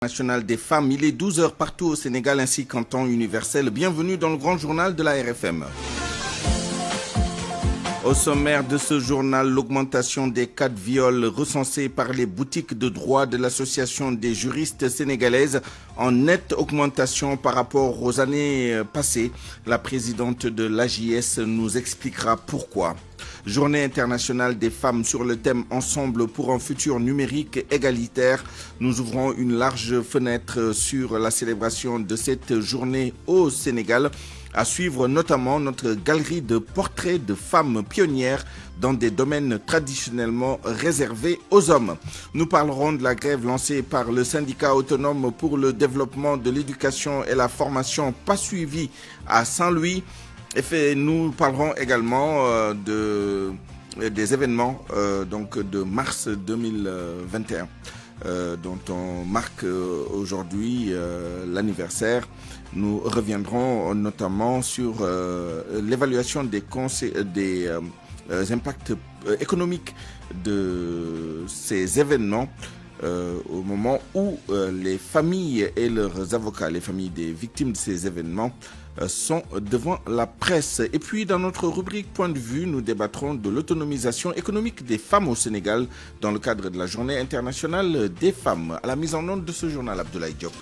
National des femmes, il est 12 heures partout au Sénégal ainsi qu'en temps universel. Bienvenue dans le grand journal de la RFM. Au sommaire de ce journal, l'augmentation des cas de viol recensés par les boutiques de droit de l'Association des juristes sénégalaises en nette augmentation par rapport aux années passées. La présidente de l'AJS nous expliquera pourquoi. Journée internationale des femmes sur le thème Ensemble pour un futur numérique égalitaire. Nous ouvrons une large fenêtre sur la célébration de cette journée au Sénégal. À suivre notamment notre galerie de portraits de femmes pionnières dans des domaines traditionnellement réservés aux hommes. Nous parlerons de la grève lancée par le syndicat autonome pour le développement de l'éducation et la formation pas suivie à Saint-Louis. Et nous parlerons également des événements de mars 2021 dont on marque aujourd'hui l'anniversaire. Nous reviendrons notamment sur l'évaluation des impacts économiques de ces événements au moment où les familles et leurs avocats, les familles des victimes de ces événements, sont devant la presse. Et puis, dans notre rubrique Point de vue, nous débattrons de l'autonomisation économique des femmes au Sénégal dans le cadre de la Journée internationale des femmes. À la mise en onde de ce journal, Abdoulaye Diop.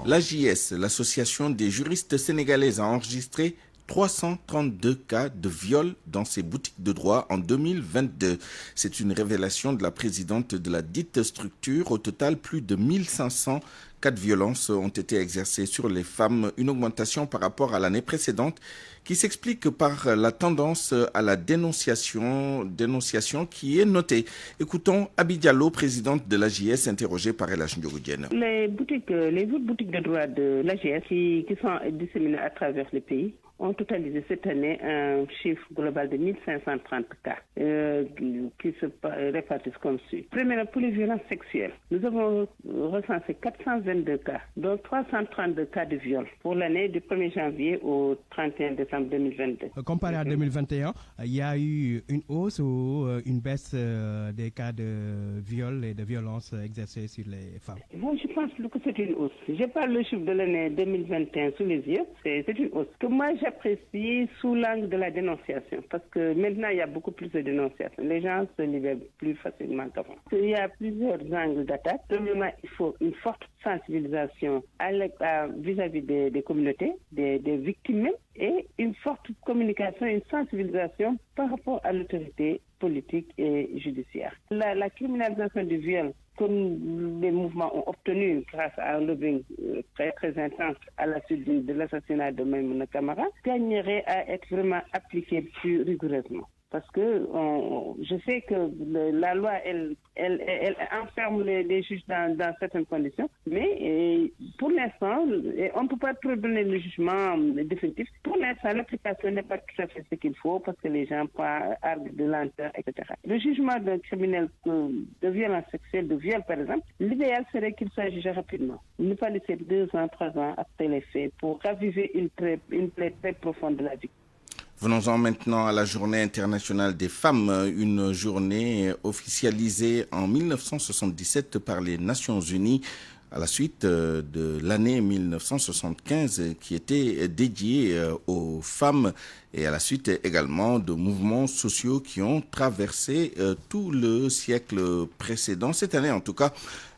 L'AJS, l'Association des juristes sénégalaises, a enregistré 332 cas de viol dans ses boutiques de droit en 2022. C'est une révélation de la présidente de la dite structure. Au total, plus de 1500 cas de violence ont été exercés sur les femmes, une augmentation par rapport à l'année précédente qui s'explique par la tendance à la dénonciation qui est notée. Écoutons Abi Diallo, présidente de l'AJS, interrogée par El Hadj Ndiogou Diène. Les autres boutiques de droit de l'AJS qui sont disséminées à travers le pays ont totalisé cette année un chiffre global de 1530 cas qui se répartissent comme suit. Premièrement, pour les violences sexuelles, nous avons recensé 422 cas, dont 332 cas de viol pour l'année du 1er janvier au 31 décembre 2022. Comparé à 2021, il y a eu une hausse ou une baisse des cas de viol et de violence exercées sur les femmes? Bon, je pense que c'est une hausse. Je parle le chiffre de l'année 2021 sous les yeux, c'est une hausse que moi j'apprécie sous l'angle de la dénonciation, parce que maintenant il y a beaucoup plus de dénonciation. Les gens se libèrent plus facilement qu'avant. Il y a plusieurs angles d'attaque. Premièrement, il faut une forte sensibilisation vis-à-vis des communautés, des victimes, et une forte communication, une sensibilisation par rapport à l'autorité politique et judiciaire. La criminalisation du viol que les mouvements ont obtenu grâce à un lobbying très très intense à la suite de l'assassinat de Maïmouna Camara gagnerait à être vraiment appliquée plus rigoureusement. Parce que je sais que la loi, elle enferme les juges dans certaines conditions, mais pour l'instant, on ne peut pas trop donner le jugement définitif. Pour l'instant, l'application n'est pas tout à fait ce qu'il faut parce que les gens arguent de lenteur, etc. Le jugement d'un criminel de violence sexuelle, de viol par exemple, l'idéal serait qu'il soit jugé rapidement. Ne pas laisser 2 ans, 3 ans après les faits pour raviver une plaie très profonde de la victime. Venons-en maintenant à la Journée internationale des femmes, une journée officialisée en 1977 par les Nations Unies à la suite de l'année 1975 qui était dédiée aux femmes et à la suite également de mouvements sociaux qui ont traversé tout le siècle précédent. Cette année en tout cas,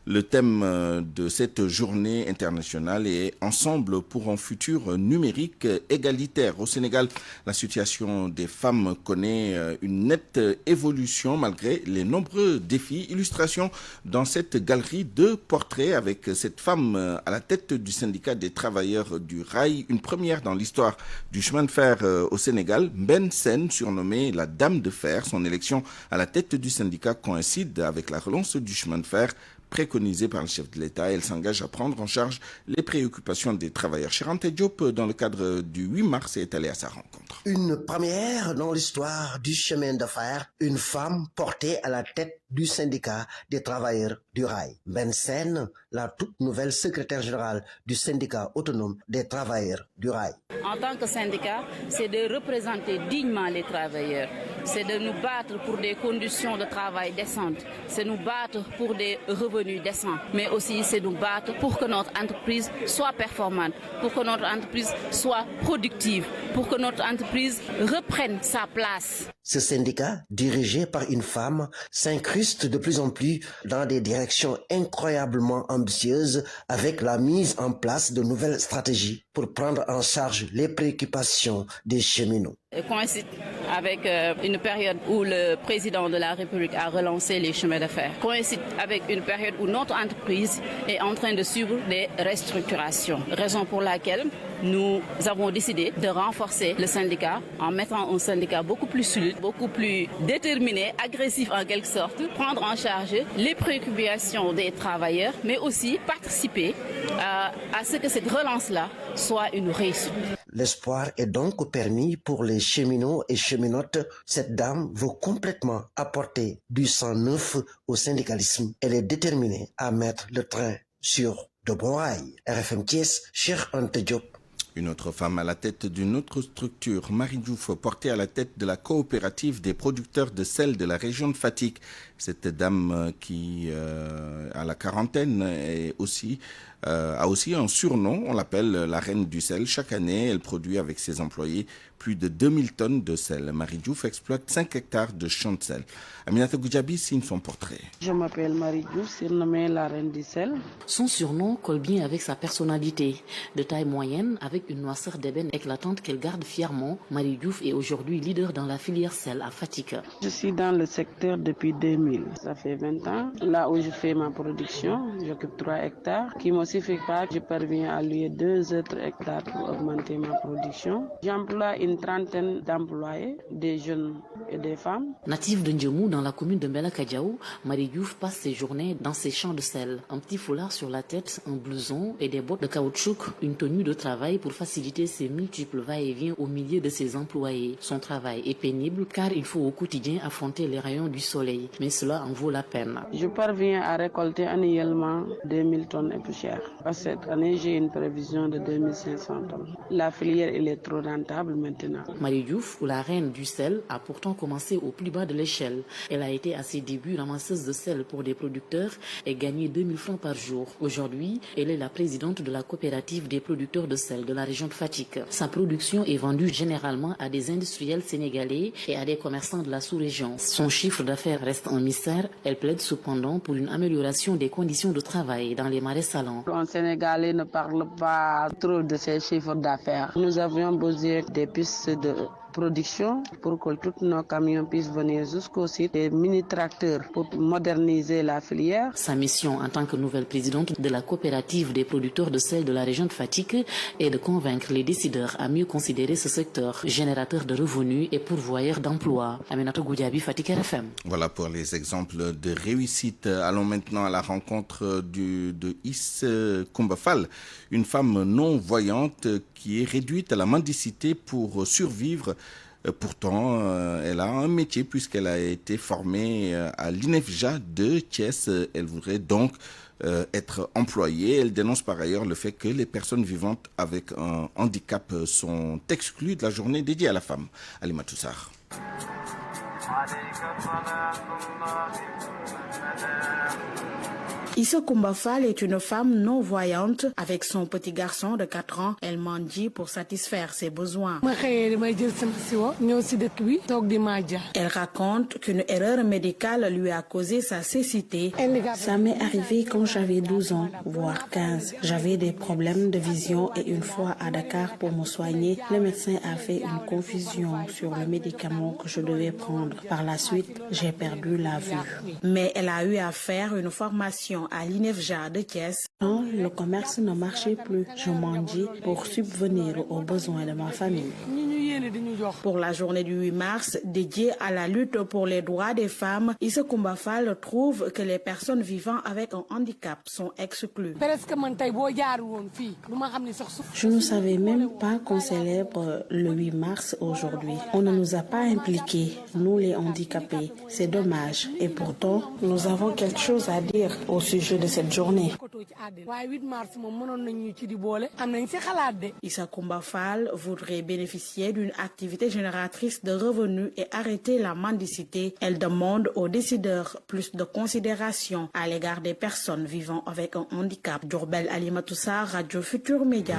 le thème de cette journée internationale est « Ensemble pour un futur numérique égalitaire ». Au Sénégal, la situation des femmes connaît une nette évolution malgré les nombreux défis. Illustration dans cette galerie de portraits avec cette femme à la tête du syndicat des travailleurs du rail, une première dans l'histoire du chemin de fer au Sénégal. Ben Sen, surnommée la Dame de Fer, son élection à la tête du syndicat coïncide avec la relance du chemin de fer préconisée par le chef de l'État. Elle s'engage à prendre en charge les préoccupations des travailleurs. Chérante Diop, dans le cadre du 8 mars, est allée à sa rencontre. Une première dans l'histoire du chemin de fer, une femme portée à la tête du syndicat des travailleurs du rail. Ben Sen, la toute nouvelle secrétaire générale du syndicat autonome des travailleurs du rail. En tant que syndicat, c'est de représenter dignement les travailleurs. c'est de nous battre pour des conditions de travail décentes, c'est nous battre pour des revenus décents, mais aussi c'est nous battre pour que notre entreprise soit performante, pour que notre entreprise soit productive, pour que notre entreprise reprenne sa place. Ce syndicat, dirigé par une femme, s'incruste de plus en plus dans des directions incroyablement ambitieuses avec la mise en place de nouvelles stratégies pour prendre en charge les préoccupations des cheminots. Coïncide avec une période où le président de la République a relancé les chemins de fer. Coïncide avec une période où notre entreprise est en train de suivre des restructurations. Raison pour laquelle nous avons décidé de renforcer le syndicat en mettant un syndicat beaucoup plus solide, beaucoup plus déterminé, agressif en quelque sorte, prendre en charge les préoccupations des travailleurs, mais aussi participer à ce que cette relance-là soit une réussite. L'espoir est donc permis pour les cheminots et cheminotes. Cette dame veut complètement apporter du sang neuf au syndicalisme. Elle est déterminée à mettre le train sur de bons rails. RFM Thiès, Cheikh Anta Diop. Une autre femme à la tête d'une autre structure, Marie Diouf, portée à la tête de la coopérative des producteurs de sel de la région de Fatick. Cette dame qui a la quarantaine a aussi un surnom, on l'appelle la reine du sel. Chaque année, elle produit avec ses employés plus de 2000 tonnes de sel. Marie Diouf exploite 5 hectares de champs de sel. Aminata Goudiaby signe son portrait. Je m'appelle Marie Diouf, surnommée la reine du sel. Son surnom colle bien avec sa personnalité. De taille moyenne, avec une noirceur d'ébène éclatante qu'elle garde fièrement, Marie Diouf est aujourd'hui leader dans la filière sel à Fatick. Je suis dans le secteur depuis 2000. Ça fait 20 ans. Là où je fais ma production, j'occupe 3 hectares. Qui ne suffit pas, je parviens à louer 2 autres hectares pour augmenter ma production. J'emploie une trentaine d'employés, des jeunes et des femmes. Native de Ndjemou, dans la commune de Mbelakadiaou, Marie Diouf passe ses journées dans ses champs de sel. Un petit foulard sur la tête, un blouson et des bottes de caoutchouc, une tenue de travail pour faciliter ses multiples va-et-vient au milieu de ses employés. Son travail est pénible car il faut au quotidien affronter les rayons du soleil, mais cela en vaut la peine. Je parviens à récolter annuellement 2000 tonnes et plus cher. Cette année, j'ai une prévision de 2500 tonnes. La filière, elle est trop rentable maintenant. Marie Diouf, ou la reine du sel, a pourtant commencé au plus bas de l'échelle. Elle a été à ses débuts ramasseuse de sel pour des producteurs et gagné 2000 francs par jour. Aujourd'hui, elle est la présidente de la coopérative des producteurs de sel de la région de Fatick. Sa production est vendue généralement à des industriels sénégalais et à des commerçants de la sous-région. Son chiffre d'affaires reste un mystère. Elle plaide cependant pour une amélioration des conditions de travail dans les marais salants. Un Sénégalais ne parle pas trop de ses chiffres d'affaires. Nous avions besoin des pistes de production pour que tous nos camions puissent venir jusqu'au site, des mini-tracteurs pour moderniser la filière. Sa mission en tant que nouvelle présidente de la coopérative des producteurs de sel de la région de Fatick est de convaincre les décideurs à mieux considérer ce secteur générateur de revenus et pourvoyeur d'emplois. Aminata Goudiaby, Fatick RFM. Voilà pour les exemples de réussite. Allons maintenant à la rencontre de Is Kumbafal, une femme non-voyante qui est réduite à la mendicité pour survivre. Pourtant, elle a un métier puisqu'elle a été formée à l'INEFJA de Thiès. Elle voudrait donc être employée. Elle dénonce par ailleurs le fait que les personnes vivantes avec un handicap sont exclues de la journée dédiée à la femme. Alima Toussar. Issa Kumbafal est une femme non-voyante. Avec son petit garçon de 4 ans, elle mendie pour satisfaire ses besoins. Elle raconte qu'une erreur médicale lui a causé sa cécité. Ça m'est arrivé quand j'avais 12 ans, voire 15. J'avais des problèmes de vision et une fois à Dakar pour me soigner, le médecin a fait une confusion sur le médicament que je devais prendre. Par la suite, j'ai perdu la vue. Mais elle a eu à faire une formation à l'INEFJA de Thiès. Non, le commerce ne marchait plus. Je mendie pour subvenir aux besoins de ma famille. Pour la journée du 8 mars, dédiée à la lutte pour les droits des femmes, Issa Kumbafal trouve que les personnes vivant avec un handicap sont exclues. Je ne savais même pas qu'on célèbre le 8 mars aujourd'hui. On ne nous a pas impliqués, nous les handicapés. C'est dommage. Et pourtant, nous avons quelque chose à dire au sujet de cette journée. Issa Koumba Fall voudrait bénéficier d'une activité génératrice de revenus et arrêter la mendicité. Elle demande aux décideurs plus de considération à l'égard des personnes vivant avec un handicap. Diourbel Alimatoussa, Radio Futur Média.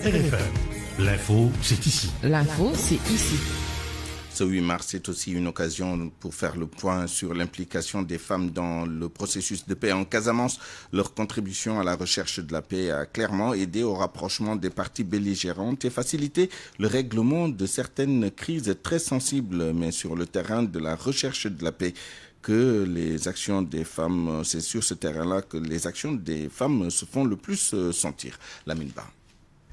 RFM, l'info, c'est ici. L'info, c'est ici. Ce 8 mars est aussi une occasion pour faire le point sur l'implication des femmes dans le processus de paix en Casamance. Leur contribution à la recherche de la paix a clairement aidé au rapprochement des parties belligérantes et facilité le règlement de certaines crises très sensibles, mais sur le terrain de la recherche de la paix. Que les actions des femmes, c'est sur ce terrain-là que les actions des femmes se font le plus sentir. Lamine Ba.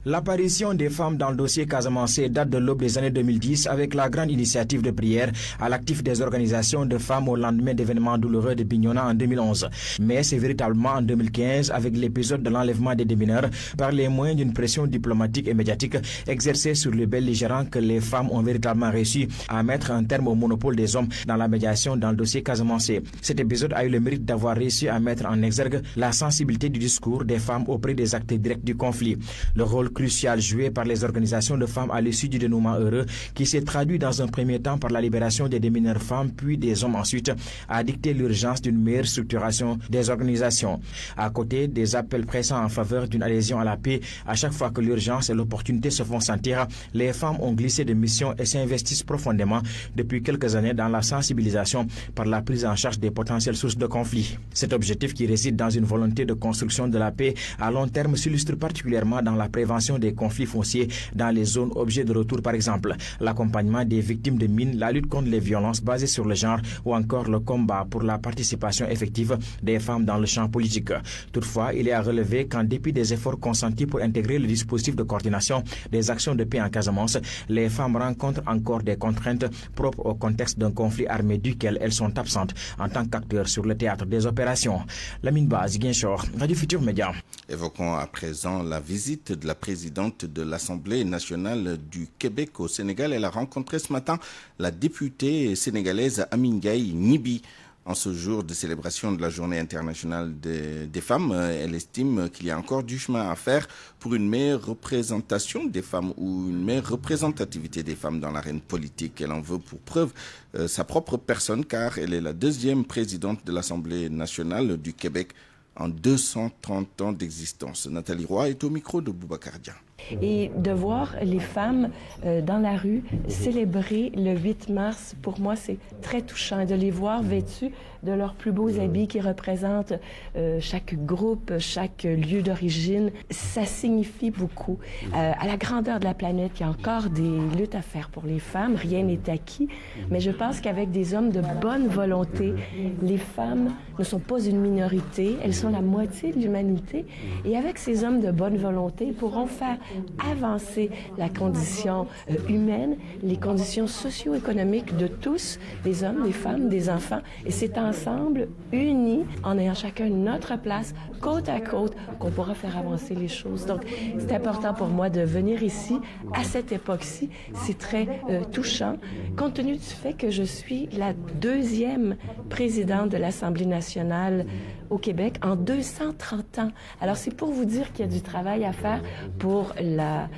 L'apparition des femmes dans le dossier casamancé date de l'aube des années 2010 avec la grande initiative de prière à l'actif des organisations de femmes au lendemain d'événements douloureux de Bignona en 2011. Mais c'est véritablement en 2015 avec l'épisode de l'enlèvement des démineurs par les moyens d'une pression diplomatique et médiatique exercée sur les belligérants que les femmes ont véritablement réussi à mettre un terme au monopole des hommes dans la médiation dans le dossier casamancé. Cet épisode a eu le mérite d'avoir réussi à mettre en exergue la sensibilité du discours des femmes auprès des acteurs directs du conflit. Le rôle crucial joué par les organisations de femmes à l'issue du dénouement heureux qui s'est traduit dans un premier temps par la libération des démineurs femmes puis des hommes ensuite a dicté l'urgence d'une meilleure structuration des organisations. À côté des appels pressants en faveur d'une adhésion à la paix, à chaque fois que l'urgence et l'opportunité se font sentir, les femmes ont glissé de mission et s'investissent profondément depuis quelques années dans la sensibilisation par la prise en charge des potentielles sources de conflit. Cet objectif qui réside dans une volonté de construction de la paix à long terme s'illustre particulièrement dans la prévention des conflits fonciers dans les zones objets de retour par exemple, l'accompagnement des victimes de mines, la lutte contre les violences basées sur le genre ou encore le combat pour la participation effective des femmes dans le champ politique. Toutefois, il est à relever qu'en dépit des efforts consentis pour intégrer le dispositif de coordination des actions de paix en Casamance, les femmes rencontrent encore des contraintes propres au contexte d'un conflit armé duquel elles sont absentes en tant qu'acteurs sur le théâtre des opérations. Lamine Ba, Ziguinchor, Radio Futur Média. Évoquons à présent la visite de la présidente de l'Assemblée nationale du Québec au Sénégal. Elle a rencontré ce matin la députée sénégalaise Amy Ndiaye Gniby. En ce jour de célébration de la Journée internationale des femmes, elle estime qu'il y a encore du chemin à faire pour une meilleure représentation des femmes ou une meilleure représentativité des femmes dans l'arène politique. Elle en veut pour preuve sa propre personne car elle est la deuxième présidente de l'Assemblée nationale du Québec en 230 ans d'existence. Nathalie Roy est au micro de Boubacar Dia. Et de voir les femmes dans la rue célébrer le 8 mars, pour moi, c'est très touchant. Et de les voir vêtues de leurs plus beaux habits qui représentent chaque groupe, chaque lieu d'origine, ça signifie beaucoup. À la grandeur de la planète, il y a encore des luttes à faire pour les femmes. Rien n'est acquis. Mais je pense qu'avec des hommes de bonne volonté, les femmes ne sont pas une minorité. Elles sont la moitié de l'humanité. Et avec ces hommes de bonne volonté, ils pourront faire avancer la condition humaine, les conditions socio-économiques de tous, des hommes, des femmes, des enfants. Et c'est ensemble, unis, en ayant chacun notre place, côte à côte, qu'on pourra faire avancer les choses. Donc, c'est important pour moi de venir ici, à cette époque-ci. C'est très touchant, compte tenu du fait que je suis la deuxième présidente de l'Assemblée nationale au Québec en 230 ans. Alors, c'est pour vous dire qu'il y a du travail à faire pour la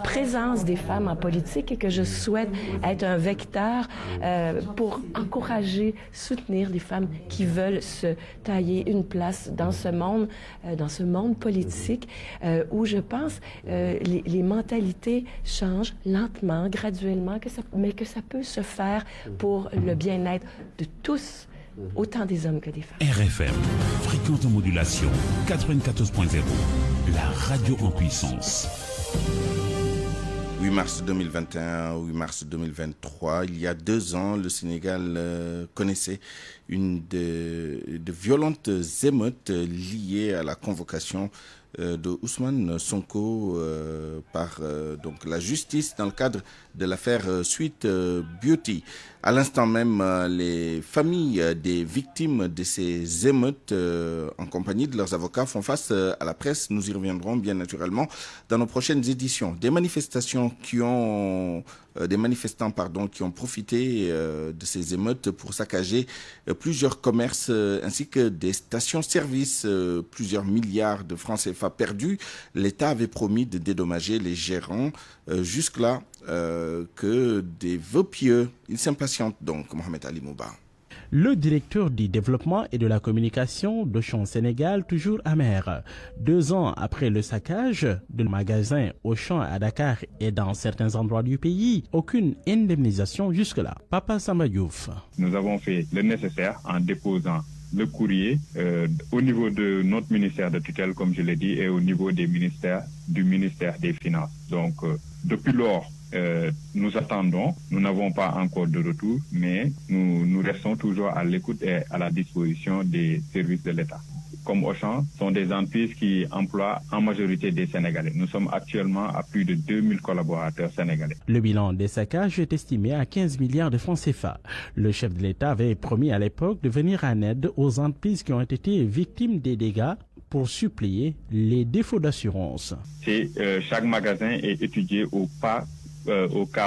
présence des femmes en politique et que je souhaite être un vecteur pour encourager, soutenir des femmes qui veulent se tailler une place dans ce monde politique où je pense les mentalités changent lentement, graduellement, mais que ça peut se faire pour le bien-être de tous, autant des hommes que des femmes. RFM, fréquente modulation 94.0, la radio en puissance. 8 mars 2021, 8 mars 2023, il y a 2 ans, le Sénégal connaissait de violentes émeutes liées à la convocation de Ousmane Sonko par donc la justice dans le cadre de l'affaire Sweet Beauty. À l'instant même, les familles des victimes de ces émeutes, en compagnie de leurs avocats, font face à la presse. Nous y reviendrons bien naturellement dans nos prochaines éditions. Des manifestants qui ont profité de ces émeutes pour saccager plusieurs commerces ainsi que des stations-service. Plusieurs milliards de francs CFA perdus. L'État avait promis de dédommager les gérants. Jusque-là, que des vœux pieux. Il s'impatiente donc, Mohamed Ali Mouba. Le directeur du développement et de la communication d'Auchan Sénégal, toujours amer. 2 ans après le saccage de magasins Auchan à Dakar et dans certains endroits du pays, aucune indemnisation jusque-là. Papa Samba Diouf. Nous avons fait le nécessaire en déposant le courrier au niveau de notre ministère de tutelle, comme je l'ai dit, et au niveau du ministère des Finances. Donc, depuis lors, nous attendons, nous n'avons pas encore de retour, mais nous restons toujours à l'écoute et à la disposition des services de l'État. Comme Auchan, sont des entreprises qui emploient en majorité des Sénégalais. Nous sommes actuellement à plus de 2000 collaborateurs sénégalais. Le bilan des saccages est estimé à 15 milliards de francs CFA. Le chef de l'État avait promis à l'époque de venir en aide aux entreprises qui ont été victimes des dégâts pour suppléer les défauts d'assurance. Chaque magasin est étudié au cas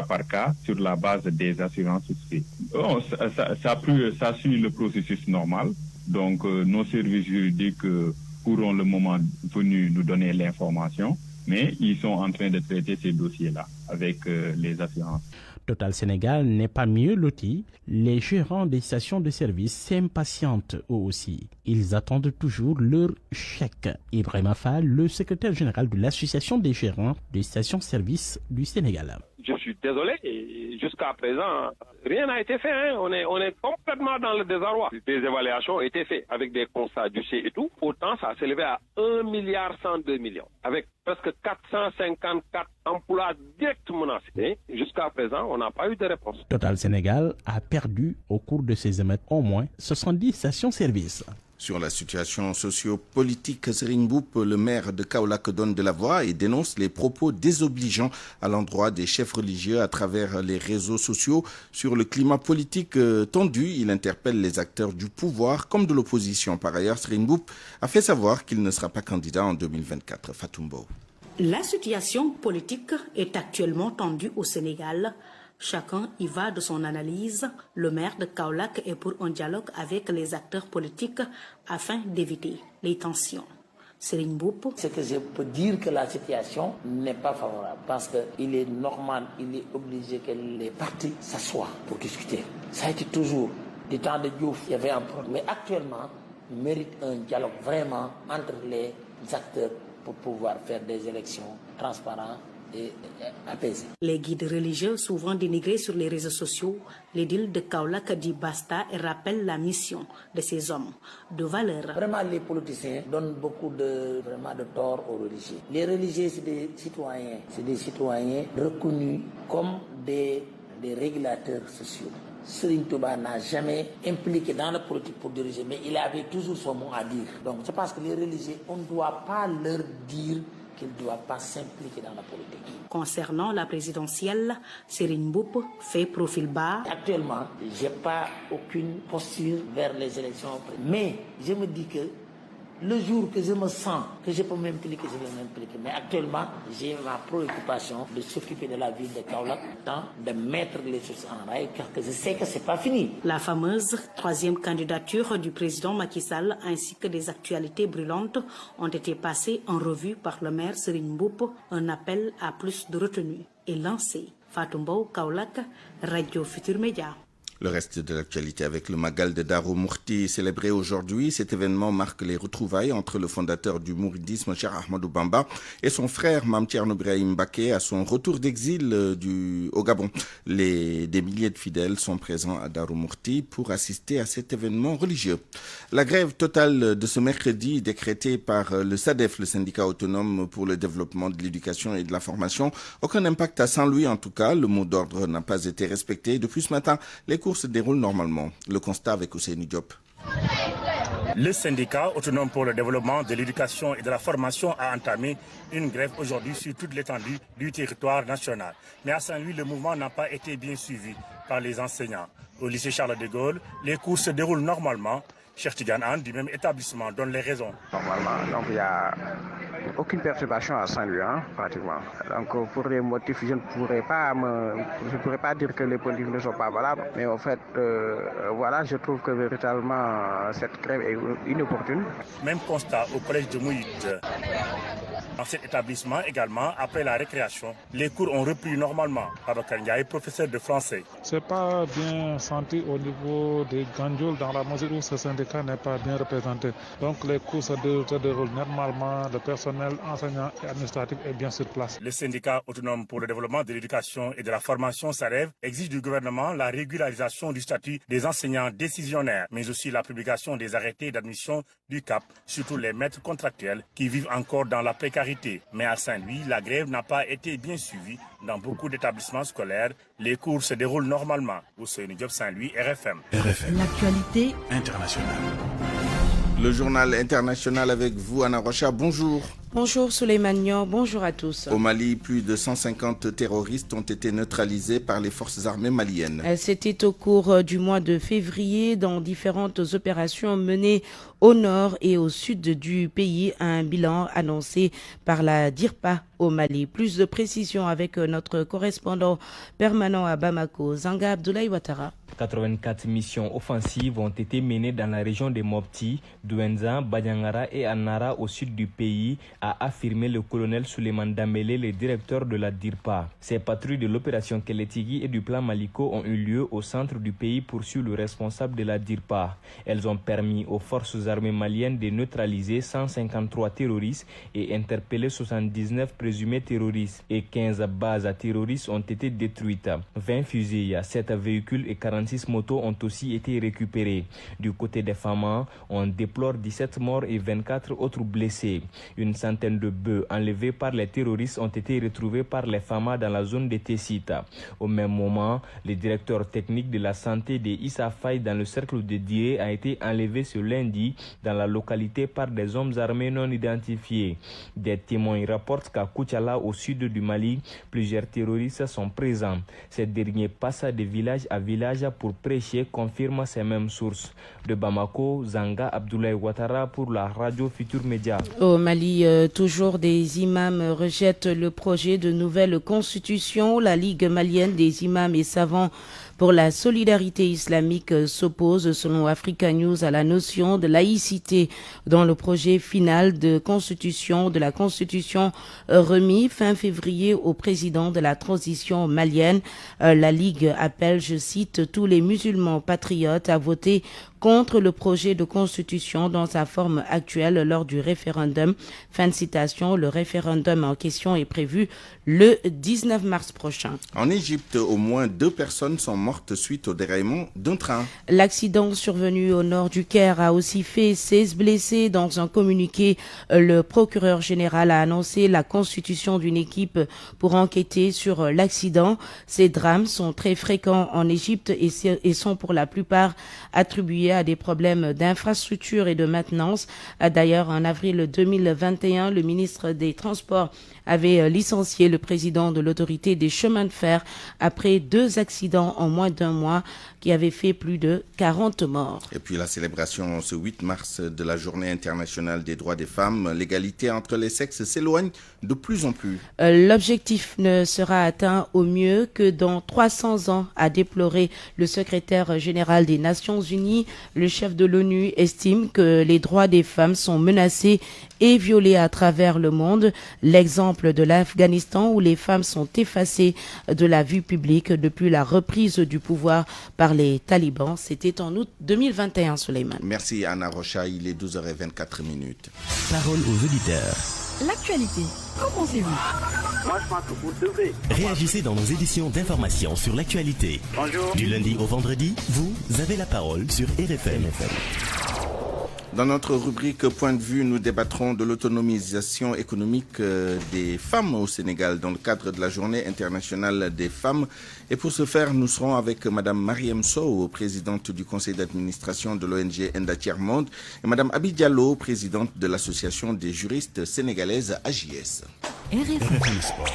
par cas sur la base des assurances souscrites. Ça suit le processus normal. Donc, nos services juridiques pourront le moment venu nous donner l'information, mais ils sont en train de traiter ces dossiers-là avec les assurances. Total Sénégal n'est pas mieux loti. Les gérants des stations de service s'impatientent eux aussi. Ils attendent toujours leur chèque. Ibrahim Afal, le secrétaire général de l'association des gérants des stations-service du Sénégal. Je suis désolé, jusqu'à présent, rien n'a été fait. On est complètement dans le désarroi. Des évaluations ont été faites avec des constats du C et tout. Autant ça s'élevait à 1,102 milliard, avec presque 454 emplois directs menacés. Jusqu'à présent, on n'a pas eu de réponse. Total Sénégal a perdu au cours de ces émeutes au moins 70 stations-service. Sur la situation socio-politique, Serigne Mboup, le maire de Kaolack, donne de la voix et dénonce les propos désobligeants à l'endroit des chefs religieux à travers les réseaux sociaux. Sur le climat politique tendu, il interpelle les acteurs du pouvoir comme de l'opposition. Par ailleurs, Serigne Mboup a fait savoir qu'il ne sera pas candidat en 2024. Fatoumbo. La situation politique est actuellement tendue au Sénégal. Chacun y va de son analyse. Le maire de Kaolack est pour un dialogue avec les acteurs politiques afin d'éviter les tensions. Serigne Mboup. Ce que je peux dire que la situation n'est pas favorable parce qu'il est normal, il est obligé que les partis s'assoient pour discuter. Ça a été toujours du temps de Diouf, il y avait un problème. Mais actuellement, il mérite un dialogue vraiment entre les acteurs pour pouvoir faire des élections transparentes et apaisées. Les guides religieux, souvent dénigrés sur les réseaux sociaux, l'édile de Kaolack dit basta et rappelle la mission de ces hommes de valeur. Vraiment, les politiciens donnent beaucoup de tort aux religieux. Les religieux, c'est des citoyens reconnus comme des régulateurs sociaux. Serigne Touba n'a jamais impliqué dans la politique pour diriger, mais il avait toujours son mot à dire. Donc, c'est parce que les religieux, on ne doit pas leur dire qu'ils ne doivent pas s'impliquer dans la politique. Concernant la présidentielle, Serigne Mboup fait profil bas. Actuellement, je n'ai pas aucune posture vers les élections. Mais je me dis que le jour que je me sens que je peux m'impliquer, je vais m'impliquer. Mais actuellement, j'ai ma préoccupation de s'occuper de la ville de Kaolack, de mettre les choses en rail, car je sais que ce n'est pas fini. La fameuse 3e candidature du président Macky Sall ainsi que des actualités brûlantes ont été passées en revue par le maire Serigne Mboup. Un appel à plus de retenue est lancé. Fatoumbo, Kaolack, Radio Futur Média. Le reste de l'actualité avec le Magal de Darou Mourti célébré aujourd'hui. Cet événement marque les retrouvailles entre le fondateur du mouridisme, Cheikh Ahmadou Bamba, et son frère Mame Thierno Birahim Mbacké à son retour d'exil au Gabon. Des milliers de fidèles sont présents à Darou Mourti pour assister à cet événement religieux. La grève totale de ce mercredi décrétée par le SADEF, le syndicat autonome pour le développement de l'éducation et de la formation. Aucun impact à Saint-Louis en tout cas. Le mot d'ordre n'a pas été respecté. Depuis ce matin, les cours se déroulent normalement. Le constat avec Ousseyni Diop. Le syndicat autonome pour le développement de l'éducation et de la formation a entamé une grève aujourd'hui sur toute l'étendue du territoire national. Mais à Saint-Louis, le mouvement n'a pas été bien suivi par les enseignants. Au lycée Charles de Gaulle, les cours se déroulent normalement. Cheikh Tidiane Anne du même établissement donne les raisons. Normalement, donc il n'y a aucune perturbation à Saint-Louis, pratiquement. Donc pour les motifs, je ne pourrais pas dire que les politiques ne sont pas valables. Mais en fait, voilà, je trouve que véritablement cette grève est inopportune. Même constat au collège de Mouyit. Dans cet établissement également, après la récréation, les cours ont repris normalement. Babacar Ndiaye, professeur de français. C'est pas bien senti au niveau des Gandiol dans la mesure où ce syndicat n'est pas bien représenté. Donc les cours se déroulent normalement, le personnel enseignant et administratif est bien sur place. Le syndicat autonome pour le développement de l'éducation et de la formation SAREV exige du gouvernement la régularisation du statut des enseignants décisionnaires, mais aussi la publication des arrêtés d'admission du CAP, surtout les maîtres contractuels qui vivent encore dans la précarité. Mais à Saint-Louis, la grève n'a pas été bien suivie. Dans beaucoup d'établissements scolaires, les cours se déroulent normalement. Ousseynou Diop, Saint-Louis, RFM. L'actualité internationale. Le journal international avec vous, Anna Rocha. Bonjour. Bonjour Souleymane Niang, bonjour à tous. Au Mali, plus de 150 terroristes ont été neutralisés par les forces armées maliennes. C'était au cours du mois de février dans différentes opérations menées au nord et au sud du pays, un bilan annoncé par la DIRPA au Mali. Plus de précisions avec notre correspondant permanent à Bamako, Zanga Abdoulaye Ouattara. 84 missions offensives ont été menées dans la région de Mopti, Douenza, Badiangara et Annara au sud du pays, a affirmé le colonel Souleymane Dambélé, le directeur de la DIRPA. Ces patrouilles de l'opération Keletigi et du plan Maliko ont eu lieu au centre du pays, poursuit le responsable de la DIRPA. Elles ont permis aux forces armées maliennes de neutraliser 153 terroristes et interpeller 79 présumés terroristes. Et 15 bases terroristes ont été détruites. 20 fusils, 7 véhicules et 46 motos ont aussi été récupérés. Du côté des FAMA, on déplore 17 morts et 24 autres blessés. Une centaine de bœufs enlevés par les terroristes ont été retrouvés par les FAMA dans la zone de Tessita. Au même moment, le directeur technique de la santé de Issa Faye dans le cercle de Dié a été enlevé ce lundi dans la localité par des hommes armés non identifiés. Des témoins rapportent qu'à Koutiala, au sud du Mali, plusieurs terroristes sont présents. Ces derniers passent de village à village pour prêcher, confirment ces mêmes sources. De Bamako, Zanga Abdoulaye Ouattara pour la radio Futur Média. Au Mali, toujours des imams rejettent le projet de nouvelle constitution. La Ligue malienne des imams et savants pour la solidarité islamique s'oppose, selon Africa News, à la notion de laïcité dans le projet final de la constitution remis fin février au président de la transition malienne. La Ligue appelle, je cite, tous les musulmans patriotes à voter contre le projet de constitution dans sa forme actuelle lors du référendum. Fin de citation. Le référendum en question est prévu le 19 mars prochain. En Égypte, au moins 2 personnes sont mortes suite au déraillement d'un train. L'accident survenu au nord du Caire a aussi fait 16 blessés. Dans un communiqué, le procureur général a annoncé la constitution d'une équipe pour enquêter sur l'accident. Ces drames sont très fréquents en Égypte et sont pour la plupart attribués à des problèmes d'infrastructure et de maintenance. D'ailleurs, en avril 2021, le ministre des Transports avait licencié le président de l'autorité des chemins de fer après 2 accidents en moins d'un mois qui avaient fait plus de 40 morts. Et puis la célébration ce 8 mars de la Journée internationale des droits des femmes, l'égalité entre les sexes s'éloigne de plus en plus. L'objectif ne sera atteint au mieux que dans 300 ans, a déploré le secrétaire général des Nations Unies. Le chef de l'ONU estime que les droits des femmes sont menacés et violés à travers le monde. L'exemple de l'Afghanistan où les femmes sont effacées de la vue publique depuis la reprise du pouvoir par les talibans. C'était en août 2021, Souleymane. Merci Anna Rocha, il est 12h24. Parole aux auditeurs. L'actualité, qu'en pensez-vous? Moi, je pense que vous devez. Réagissez dans nos éditions d'information sur l'actualité. Bonjour. Du lundi au vendredi, vous avez la parole sur RFM. Dans notre rubrique Point de vue, nous débattrons de l'autonomisation économique des femmes au Sénégal dans le cadre de la Journée internationale des femmes. Et pour ce faire, nous serons avec Madame Mariam Sow, présidente du conseil d'administration de l'ONG Enda Tiers-Monde, et Madame Abi Diallo, présidente de l'association des juristes sénégalaises AJS. RFM Sport.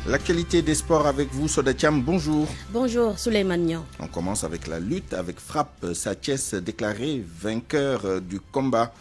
L'actualité des sports avec vous, Soda Thiam, bonjour. Bonjour, Souleymane Niang. On commence avec la lutte, avec Frappe. Sa Thiès déclaré vainqueur du combat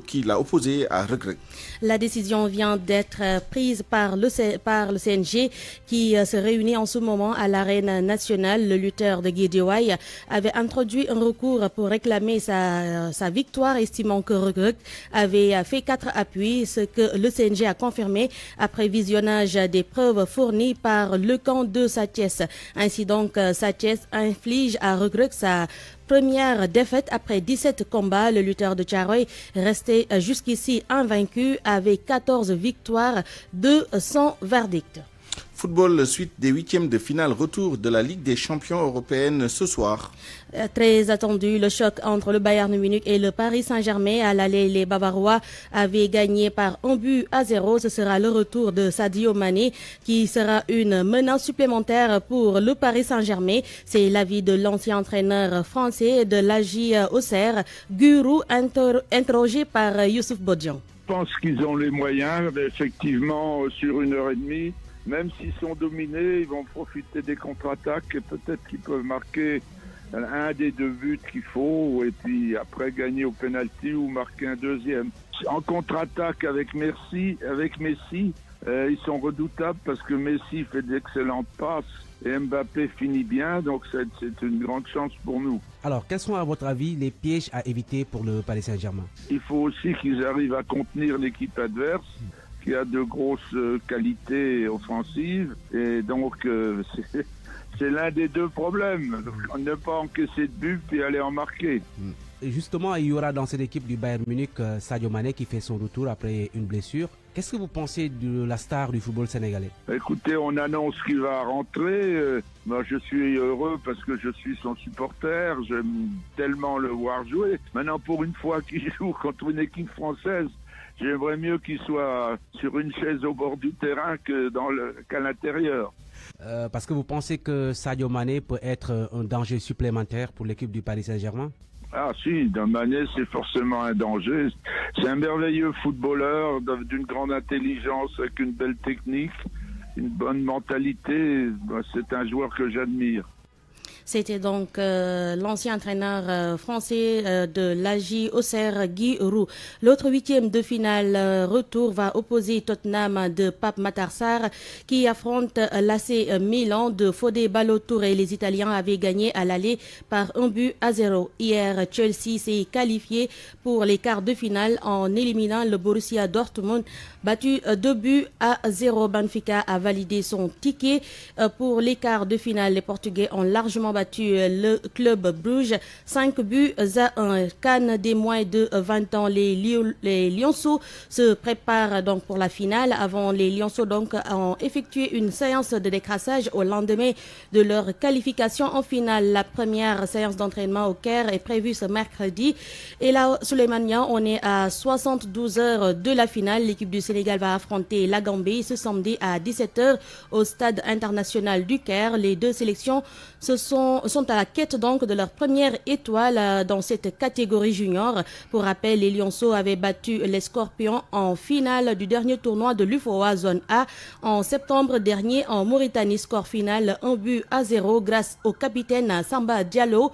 qui l'a opposé à Reug. La décision vient d'être prise par le CNG qui se réunit en ce moment à l'arène nationale. Le lutteur de Guédiawaye avait introduit un recours pour réclamer sa victoire, estimant que Reug avait fait 4 appuis, ce que le CNG a confirmé après visionnage des preuves fournies par le camp de Sa Thiès. Ainsi donc, Sa Thiès inflige à Reug sa première défaite après 17 combats. Le lutteur de Thiaroye restait jusqu'ici invaincu avec 14 victoires, 2 sans verdict. Football, suite des 8e de finale retour de la Ligue des champions européenne ce soir. Très attendu, le choc entre le Bayern Munich et le Paris Saint-Germain. À l'aller, les Bavarois avaient gagné par 1-0. Ce sera le retour de Sadio Mané qui sera une menace supplémentaire pour le Paris Saint-Germain. C'est l'avis de l'ancien entraîneur français de l'AJ Auxerre, Guru, interrogé par Youssouf Bodian. Je pense qu'ils ont les moyens, effectivement, sur 1h30. Même s'ils sont dominés, ils vont profiter des contre-attaques et peut-être qu'ils peuvent marquer un des 2 buts qu'il faut et puis après gagner au pénalty ou marquer un deuxième. En contre-attaque avec Messi, ils sont redoutables parce que Messi fait d'excellentes passes et Mbappé finit bien, donc c'est une grande chance pour nous. Alors, quels sont à votre avis les pièges à éviter pour le Paris Saint-Germain? Il faut aussi qu'ils arrivent à contenir l'équipe adverse, qui a de grosses qualités offensives, et donc c'est l'un des 2 problèmes. Ne pas encaisser de but puis aller en marquer. Et justement, il y aura dans cette équipe du Bayern Munich Sadio Mané qui fait son retour après une blessure. Qu'est-ce que vous pensez de la star du football sénégalais? Écoutez, on annonce qu'il va rentrer. Moi, je suis heureux parce que je suis son supporter. J'aime tellement le voir jouer. Maintenant, pour une fois qu'il joue contre une équipe française, j'aimerais mieux qu'il soit sur une chaise au bord du terrain qu'à l'intérieur. Parce que vous pensez que Sadio Mané peut être un danger supplémentaire pour l'équipe du Paris Saint-Germain? Ah si, Mané, c'est forcément un danger. C'est un merveilleux footballeur d'une grande intelligence, avec une belle technique, une bonne mentalité. C'est un joueur que j'admire. C'était donc l'ancien entraîneur français de l'AJ Auxerre, Guy Roux. L'autre 8e de finale retour va opposer Tottenham de Pape Matar Sarr qui affronte l'AC Milan de Fodé Ballo-Touré. Les Italiens avaient gagné à l'aller par 1-0. Hier, Chelsea s'est qualifié pour les quarts de finale en éliminant le Borussia Dortmund, battu 2-0. Benfica a validé son ticket pour les quarts de finale. Les Portugais ont largement battu le club Bruges 5-1. Cannes des moins de 20 ans, les Lionceaux se préparent donc pour la finale. Avant, les Lionceaux donc ont effectué une séance de décrassage au lendemain de leur qualification en finale. La première séance d'entraînement au Caire est prévue ce mercredi. Et là, Souleymane Niang, on est à 72 heures de la finale. L'équipe du Sénégal va affronter la Gambie ce samedi à 17h au stade international du Caire. Les 2 sélections sont à la quête donc de leur première étoile dans cette catégorie junior. Pour rappel, les Lionceaux avaient battu les Scorpions en finale du dernier tournoi de l'UFOA Zone A en septembre dernier en Mauritanie. Score final 1-0 grâce au capitaine Samba Diallo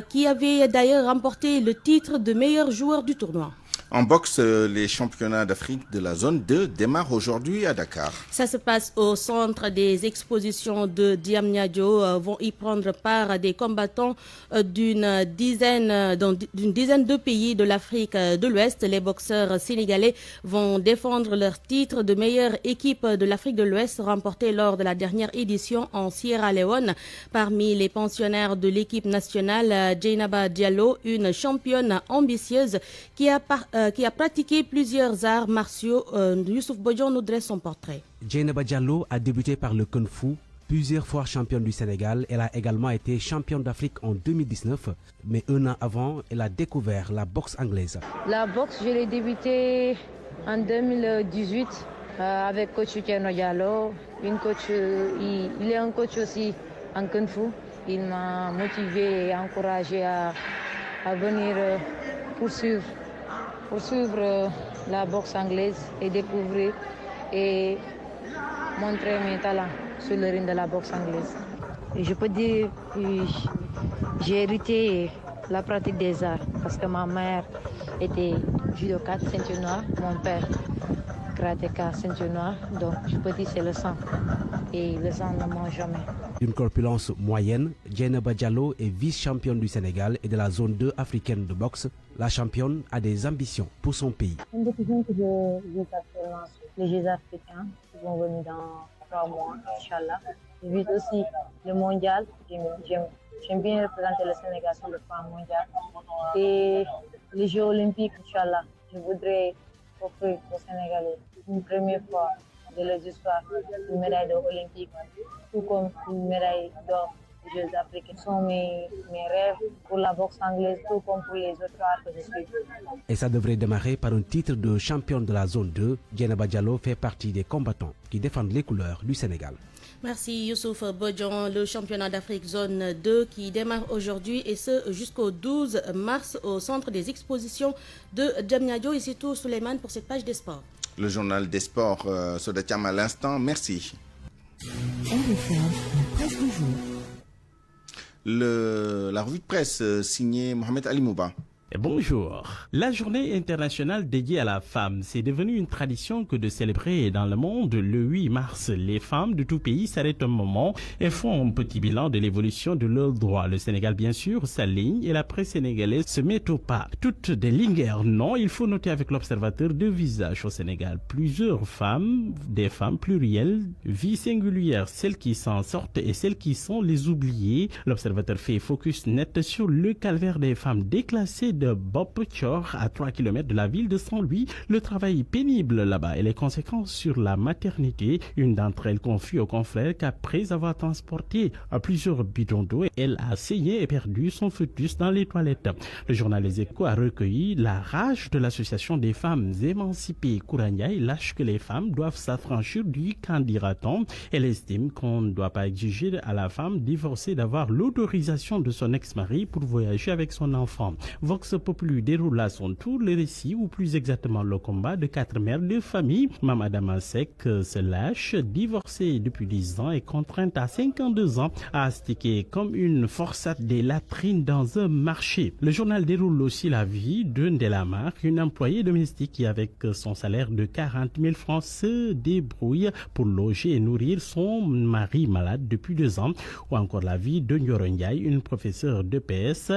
qui avait d'ailleurs remporté le titre de meilleur joueur du tournoi. En boxe, les championnats d'Afrique de la zone 2 démarrent aujourd'hui à Dakar. Ça se passe au centre des expositions de Diamniadio. Vont y prendre part des combattants d'une dizaine de pays de l'Afrique de l'Ouest. Les boxeurs sénégalais vont défendre leur titre de meilleure équipe de l'Afrique de l'Ouest remporté lors de la dernière édition en Sierra Leone. Parmi les pensionnaires de l'équipe nationale, Djeynaba Diallo, une championne ambitieuse qui a qui a pratiqué plusieurs arts martiaux. Youssouf Bodjon nous dresse son portrait. Dieynaba Diallo a débuté par le Kung Fu. Plusieurs fois championne du Sénégal, elle a également été championne d'Afrique en 2019. Mais un an avant, elle a découvert la boxe anglaise. La boxe, je l'ai débuté en 2018 avec coach Dieynaba Diallo. Il est un coach aussi en Kung Fu. Il m'a motivé et encouragé à venir poursuivre la boxe anglaise et découvrir et montrer mes talents sur le ring de la boxe anglaise. Et je peux dire que j'ai hérité la pratique des arts parce que ma mère était judokate, ceinture noire, mon père karatéka, ceinture noire, donc je peux dire que c'est le sang et le sang ne ment jamais. D'une corpulence moyenne, Dieynaba Diallo est vice-championne du Sénégal et de la zone 2 africaine de boxe. La championne a des ambitions pour son pays. Une décision que je joue actuellement sur les Jeux africains qui vont venir dans 3 mois, Inch'Allah. Je vise aussi le mondial. J'aime bien représenter le Sénégal sur le plan mondial. Et les Jeux olympiques, Inch'Allah, je voudrais offrir aux Sénégalais une première fois de leur histoire une médaille d'or olympique, tout comme une médaille d'or des Jeux africains. Ce sont mes rêves pour la boxe anglaise, tout comme pour les autres arts que je suis. Et ça devrait démarrer par un titre de championne de la zone 2. Dieynaba Diallo fait partie des combattants qui défendent les couleurs du Sénégal. Merci Youssouf Bodjon. Le championnat d'Afrique zone 2 qui démarre aujourd'hui et ce jusqu'au 12 mars au centre des expositions de Diamniadio. Et c'est tout Souleymane pour cette page des sports. Le journal des sports se détient à l'instant. Merci. La revue de presse signée Mohamed Ali Mouba. Bonjour. La journée internationale dédiée à la femme, c'est devenu une tradition que de célébrer dans le monde le 8 mars. Les femmes de tout pays s'arrêtent un moment et font un petit bilan de l'évolution de leurs droits. Le Sénégal, bien sûr, s'aligne et la presse sénégalaise se met au pas. Toutes des lingères, non, il faut noter avec l'observateur deux visages au Sénégal. Plusieurs femmes, des femmes plurielles, vie singulière, celles qui s'en sortent et celles qui sont les oubliées. L'observateur fait focus net sur le calvaire des femmes déclassées de Bob Thior à 3 km de la ville de Saint-Louis, le travail pénible là-bas et les conséquences sur la maternité. Une d'entre elles confie aux confrères qu'après avoir transporté à plusieurs bidons d'eau, elle a saigné et perdu son fœtus dans les toilettes. Le journal Les Échos a recueilli la rage de l'association des femmes émancipées Kourania. Il lâche que les femmes doivent s'affranchir du candidaton. Elle estime qu'on ne doit pas exiger à la femme divorcée d'avoir l'autorisation de son ex-mari pour voyager avec son enfant. Vox Populi déroule à son tour le récit, ou plus exactement le combat de 4 mères de famille. Mama Damasek se lâche, divorcée depuis 10 ans et contrainte à 52 ans à astiquer comme une forçate des latrines dans un marché. Le journal déroule aussi la vie de Ndelamar, une employée domestique qui, avec son salaire de 40 000 francs, se débrouille pour loger et nourrir son mari malade depuis 2 ans. Ou encore la vie de Nyoronyai, une professeure d'EPS,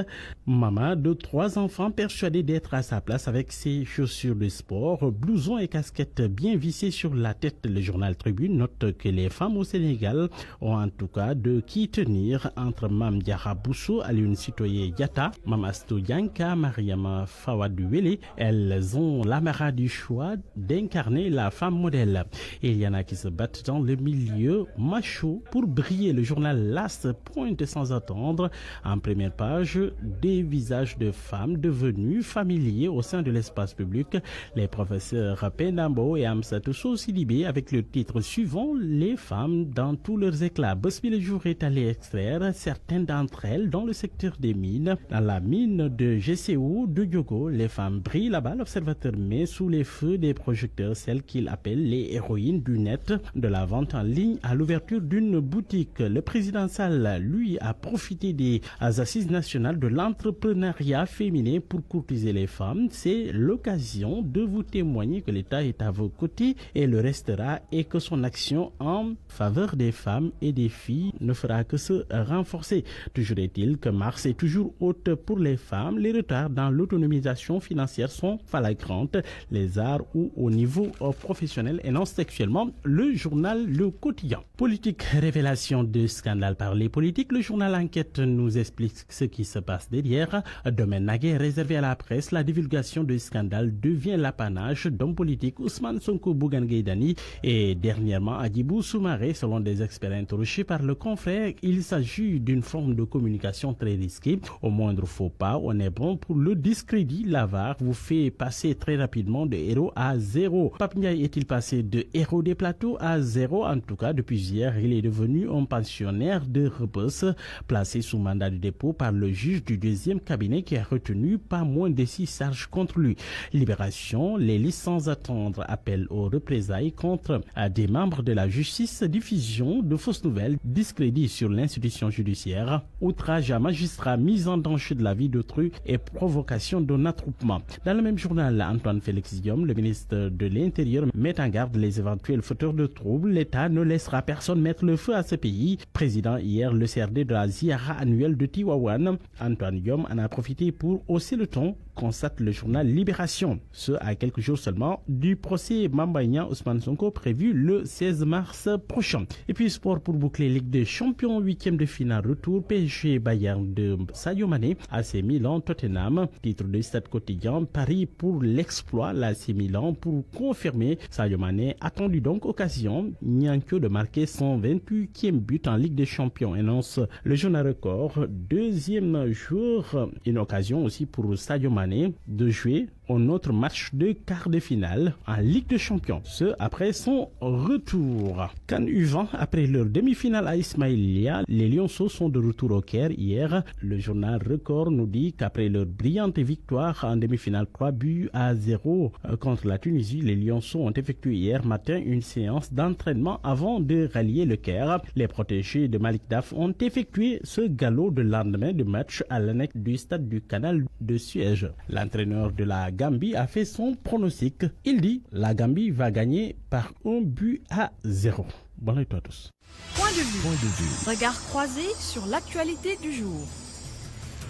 maman de 3 enfants persuadée d'être à sa place avec ses chaussures de sport, blouson et casquette bien vissées sur la tête. Le journal Tribune note que les femmes au Sénégal ont en tout cas de qui tenir entre Mam Diarra Bousso, Alioune Sitoé Diatta, Mam Astou Dianka, Mariama Fawadouele. Elles ont l'amara du choix d'incarner la femme modèle. Et il y en a qui se battent dans le milieu macho pour briller. Le journal LAS pointe sans attendre en première page des visages de femmes devenues familiers au sein de l'espace public. Les professeurs Pendambo et Amsatou Sidibé avec le titre suivant: Les femmes dans tous leurs éclats. Bosby le jour est allé extraire certaines d'entre elles dans le secteur des mines. Dans la mine de GCO de Diogo, les femmes brillent là-bas. L'observateur met sous les feux des projecteurs celles qu'il appelle les héroïnes du net, de la vente en ligne à l'ouverture d'une boutique. Le président Sall, lui, a profité des assises nationales de l'entrepreneuriat féminin pour courtiser les femmes. C'est l'occasion de vous témoigner que l'État est à vos côtés et le restera, et que son action en faveur des femmes et des filles ne fera que se renforcer. Toujours est-il que mars est toujours haute pour les femmes. Les retards dans l'autonomisation financière sont flagrantes. Les arts ou au niveau professionnel énonce textuellement le journal Le Quotidien. Politique, révélation de scandale par les politiques. Le journal Enquête nous explique ce qui se passe derrière. Domaine Naguère était réservé à la presse, la divulgation de scandales devient l'apanage d'hommes politiques. Ousmane Sonko, Bougane Gueye Dany et dernièrement Hadjibou Soumaré. Selon des experts interrogés par le confrère, il s'agit d'une forme de communication très risquée. Au moindre faux pas, on est bon pour le discrédit. L'avare vous fait passer très rapidement de héros à zéro. Pape Ndiaye est-il passé de héros des plateaux à zéro? En tout cas, depuis hier, il est devenu un pensionnaire de Rebeuss, placé sous mandat de dépôt par le juge du deuxième cabinet qui a retenu pas moins de 6 charges contre lui. Libération, les listes sans attendre, appel aux représailles contre des membres de la justice, diffusion de fausses nouvelles, discrédit sur l'institution judiciaire, outrage à magistrat, mise en danger de la vie d'autrui et provocation d'un attroupement. Dans le même journal, Antoine Félix Diome, le ministre de l'Intérieur, met en garde les éventuels fauteurs de troubles. L'État ne laissera personne mettre le feu à ce pays. Président hier le CRD de la Ziara annuelle de Tiwawan. Antoine Diome en a profité pour hausser le ton, constate le journal Libération. Ce à quelques jours seulement du procès Mamba Niang Ousmane Sonko prévu le 16 mars prochain. Et puis sport pour boucler Ligue des Champions, 8e de finale retour PSG Bayern de Sadio Mané, AC Milan Tottenham, titre de Stade Quotidien, Paris pour l'exploit, l'AC Milan pour confirmer. Sadio Mané attendu donc occasion Niancho de marquer son 28e but en Ligue des Champions, annonce le journal Record. Deuxième jour, une occasion aussi pour Sadio Mané de jouer un autre match de quart de finale en Ligue des Champions, ce après son retour. CAN U20, après leur demi-finale à Ismaïlia, les Lionceaux sont de retour au Caire hier. Le journal Record nous dit qu'après leur brillante victoire en demi-finale 3-0 contre la Tunisie, les Lionceaux ont effectué hier matin une séance d'entraînement avant de rallier le Caire. Les protégés de Malik Daf ont effectué ce galop de lendemain de match à l'annexe du stade du Canal de Suez. L'entraîneur de la Gambie a fait son pronostic. Il dit la Gambie va gagner par 1-0. Bonne nuit à tous. Point de vue. Regard croisé sur l'actualité du jour.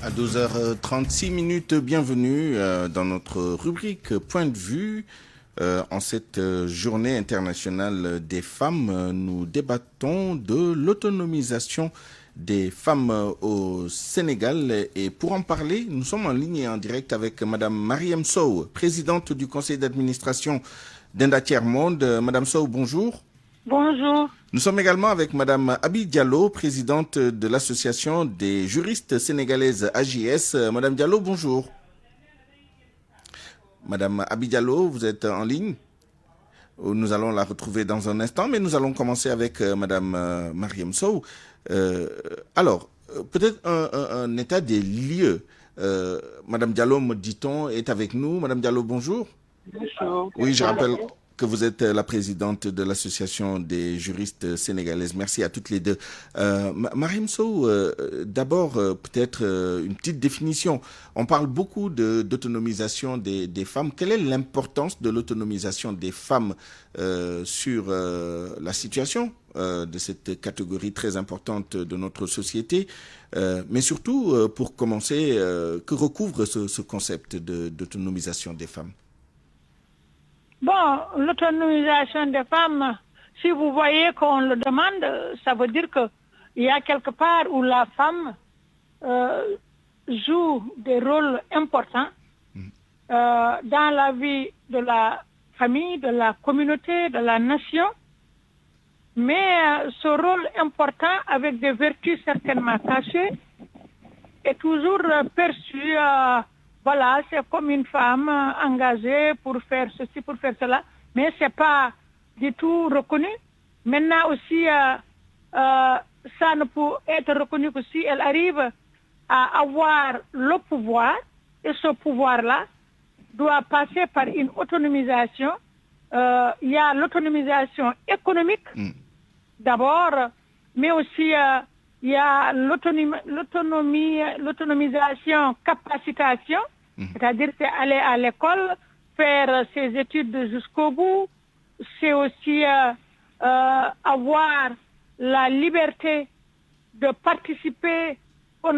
À 12h36, bienvenue dans notre rubrique Point de vue. En cette journée internationale des femmes, nous débattons de l'autonomisation des femmes au Sénégal. Et pour en parler, nous sommes en ligne et en direct avec Madame Mariam Sow, présidente du conseil d'administration d'Enda Tiers-Monde. Madame Sow, bonjour. Bonjour. Nous sommes également avec Madame Abi Diallo, présidente de l'association des juristes sénégalaises AJS. Madame Diallo, bonjour. Madame Abi Diallo, vous êtes en ligne. Nous allons la retrouver dans un instant, mais nous allons commencer avec Madame Mariam Sow. Alors, peut-être un état des lieux. Madame Diallo, me dit-on, est avec nous. Madame Diallo, bonjour. Bonjour. Oui, je rappelle que vous êtes la présidente de l'association des juristes sénégalaises. Merci à toutes les deux. Mariam Sow, d'abord, peut-être une petite définition. On parle beaucoup d'autonomisation des femmes. Quelle est l'importance de l'autonomisation des femmes sur la situation de cette catégorie très importante de notre société, mais surtout, pour commencer, que recouvre ce concept d'autonomisation des femmes? Bon, l'autonomisation des femmes, si vous voyez qu'on le demande, ça veut dire qu'il y a quelque part où la femme joue des rôles importants dans la vie de la famille, de la communauté, de la nation. Mais ce rôle important, avec des vertus certainement cachées, est toujours perçu... voilà, c'est comme une femme engagée pour faire ceci, pour faire cela, mais ce n'est pas du tout reconnu. Maintenant aussi, ça ne peut être reconnu que si elle arrive à avoir le pouvoir, et ce pouvoir-là doit passer par une autonomisation. Il y a l'autonomisation économique, d'abord, mais aussi... il y a l'autonomisation capacitation, c'est-à-dire c'est aller à l'école, faire ses études jusqu'au bout. C'est aussi avoir la liberté de participer,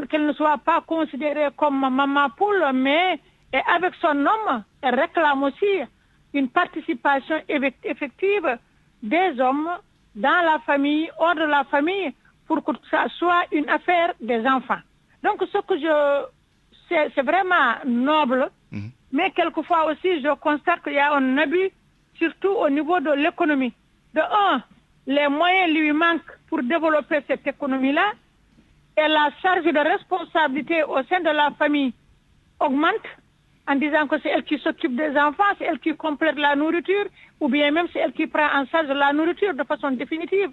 qu'elle ne soit pas considérée comme maman poule, mais avec son homme, elle réclame aussi une participation effective des hommes dans la famille, hors de la famille, pour que ça soit une affaire des enfants. Donc ce c'est vraiment noble, mais quelquefois aussi, je constate qu'il y a un abus, surtout au niveau de l'économie. De un, les moyens lui manquent pour développer cette économie-là, et la charge de responsabilité au sein de la famille augmente, en disant que c'est elle qui s'occupe des enfants, c'est elle qui complète la nourriture, ou bien même c'est elle qui prend en charge la nourriture de façon définitive.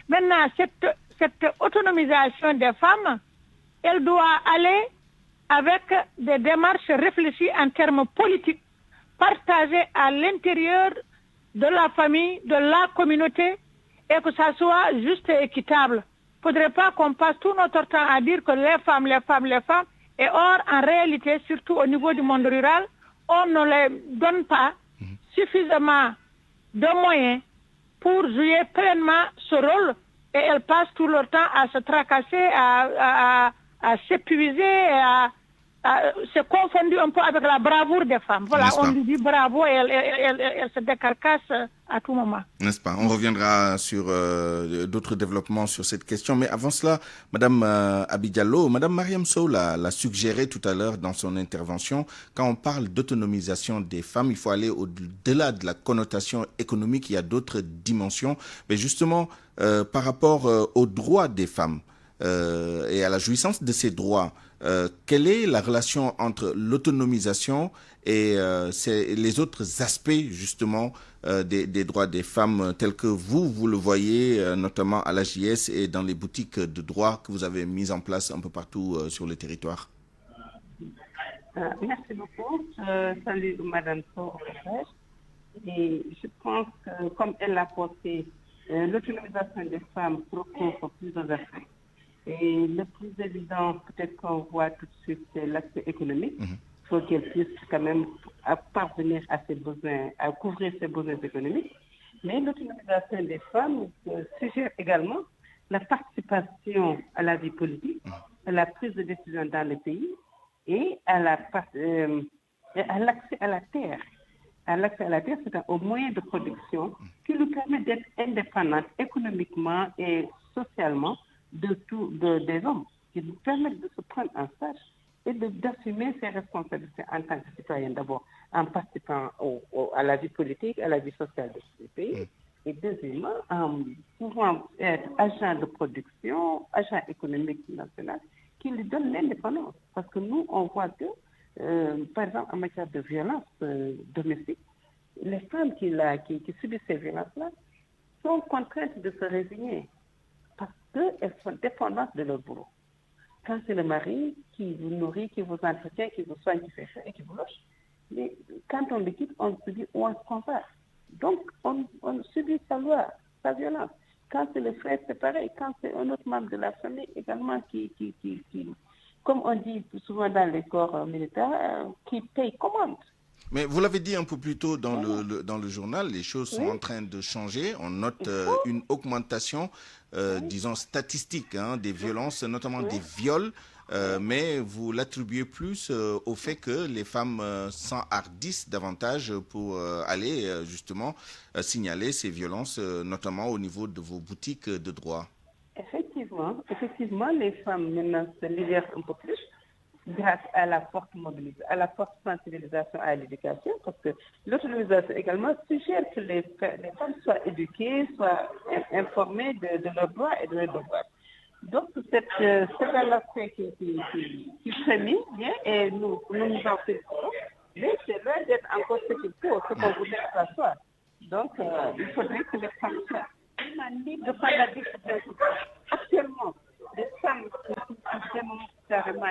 Maintenant, cette autonomisation des femmes, elle doit aller avec des démarches réfléchies en termes politiques, partagées à l'intérieur de la famille, de la communauté, et que ça soit juste et équitable. Il ne faudrait pas qu'on passe tout notre temps à dire que les femmes, et or, en réalité, surtout au niveau du monde rural, on ne les donne pas suffisamment de moyens pour jouer pleinement ce rôle, et elles passent tout leur temps à se tracasser, à s'épuiser, c'est confondu un peu avec la bravoure des femmes. Voilà, on lui dit bravo et elle se décarcasse à tout moment. N'est-ce pas? On reviendra sur d'autres développements sur cette question. Mais avant cela, Madame Abidjallo, Madame Mariam Sow l'a suggéré tout à l'heure dans son intervention. Quand on parle d'autonomisation des femmes, il faut aller au-delà de la connotation économique. Il y a d'autres dimensions. Mais justement, par rapport aux droits des femmes et à la jouissance de ces droits, quelle est la relation entre l'autonomisation et les autres aspects justement des droits des femmes tels que vous le voyez notamment à l'AJS et dans les boutiques de droit que vous avez mises en place un peu partout sur le territoire? Merci beaucoup. Salut Madame Sow. Et je pense que comme elle l'a porté, l'autonomisation des femmes recouvre plusieurs aspects. Et le plus évident, peut-être qu'on voit tout de suite, c'est l'aspect économique. Il faut qu'elle puisse quand même parvenir à ses besoins, à couvrir ses besoins économiques. Mais l'autonomisation des femmes suggère également la participation à la vie politique, à la prise de décision dans le pays et à l'accès à la terre. L'accès à la terre, c'est un moyen de production qui nous permet d'être indépendante économiquement et socialement des hommes, qui nous permettent de se prendre en charge et d'assumer ses responsabilités en tant que citoyen, d'abord en participant à la vie politique, à la vie sociale de ce pays, et deuxièmement en pouvant être agent de production, agent économique national, qui lui donne l'indépendance. Parce que nous, on voit que, par exemple, en matière de violence domestique, les femmes qui subissent ces violences-là sont contraintes de se résigner parce qu'elles sont dépendantes de leur bourreau. Quand c'est le mari qui vous nourrit, qui vous entretient, qui vous soigne, qui fait ça et qui vous loge, mais quand on le quitte, on se dit où est-ce qu'on va? Donc, on subit sa loi, sa violence. Quand c'est le frère, c'est pareil. Quand c'est un autre membre de la famille également qui comme on dit souvent dans les corps militaires, qui paye commande. Mais vous l'avez dit un peu plus tôt dans le journal, les choses sont en train de changer. On note une augmentation, disons, statistique des violences, notamment des viols. Mais vous l'attribuez plus au fait que les femmes s'enhardissent davantage pour aller justement signaler ces violences, notamment au niveau de vos boutiques de droit. Effectivement, les femmes maintenant se libèrent un peu plus grâce à la forte mobilisation, à la forte sensibilisation à l'éducation, parce que l'autonomisation également suggère que les femmes soient éduquées, soient informées de leurs droits et de leurs devoirs. Donc, c'est un aspect qui prémit bien et nous en félicitons, mais c'est loin d'être encore ce qu'il faut, ce qu'on voudrait que ça soit. Donc, il faudrait que les femmes soient libres de faire la décision. Actuellement, les femmes qui démontrent carrément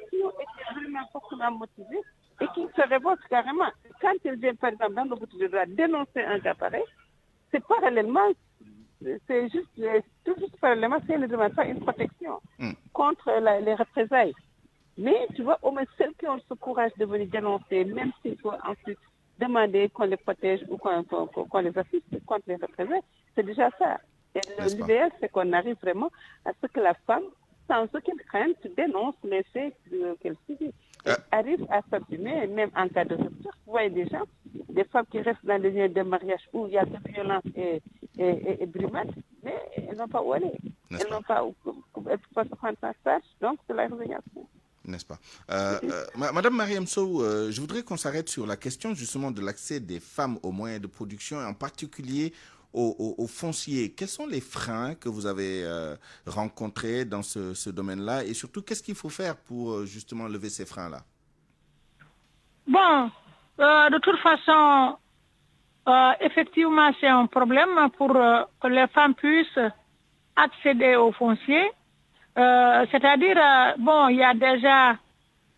qui ont été vraiment fortement motivées et qui se révoltent carrément. Quand elles viennent, par exemple, dans nos boutiques de droit, dénoncer un cas pareil, c'est parallèlement. C'est tout juste parallèlement, c'est ne demande pas une protection contre les représailles. Mais tu vois, au moins celles qui ont ce courage de venir dénoncer, même s'il faut ensuite demander qu'on les protège ou qu'on les assiste contre les représailles, c'est déjà ça. Et l'idéal, c'est qu'on arrive vraiment à ce que la femme, sans aucune crainte, dénonce les faits qu'elle subit. Arrive à s'assumer, même en cas de rupture. Vous voyez des gens, des femmes qui restent dans des lieux de mariage où il y a de violence et brimade, mais elles n'ont pas où aller. Elles n'ont pas où se prendre en charge, donc c'est la résignation. N'est-ce pas Madame Mariam Sow, je voudrais qu'on s'arrête sur la question justement de l'accès des femmes aux moyens de production, et en particulier au foncier. Quels sont les freins que vous avez rencontrés dans ce domaine-là, et surtout, qu'est-ce qu'il faut faire pour justement lever ces freins-là? Bon, de toute façon, effectivement, c'est un problème pour que les femmes puissent accéder au foncier. C'est-à-dire, bon, il y a déjà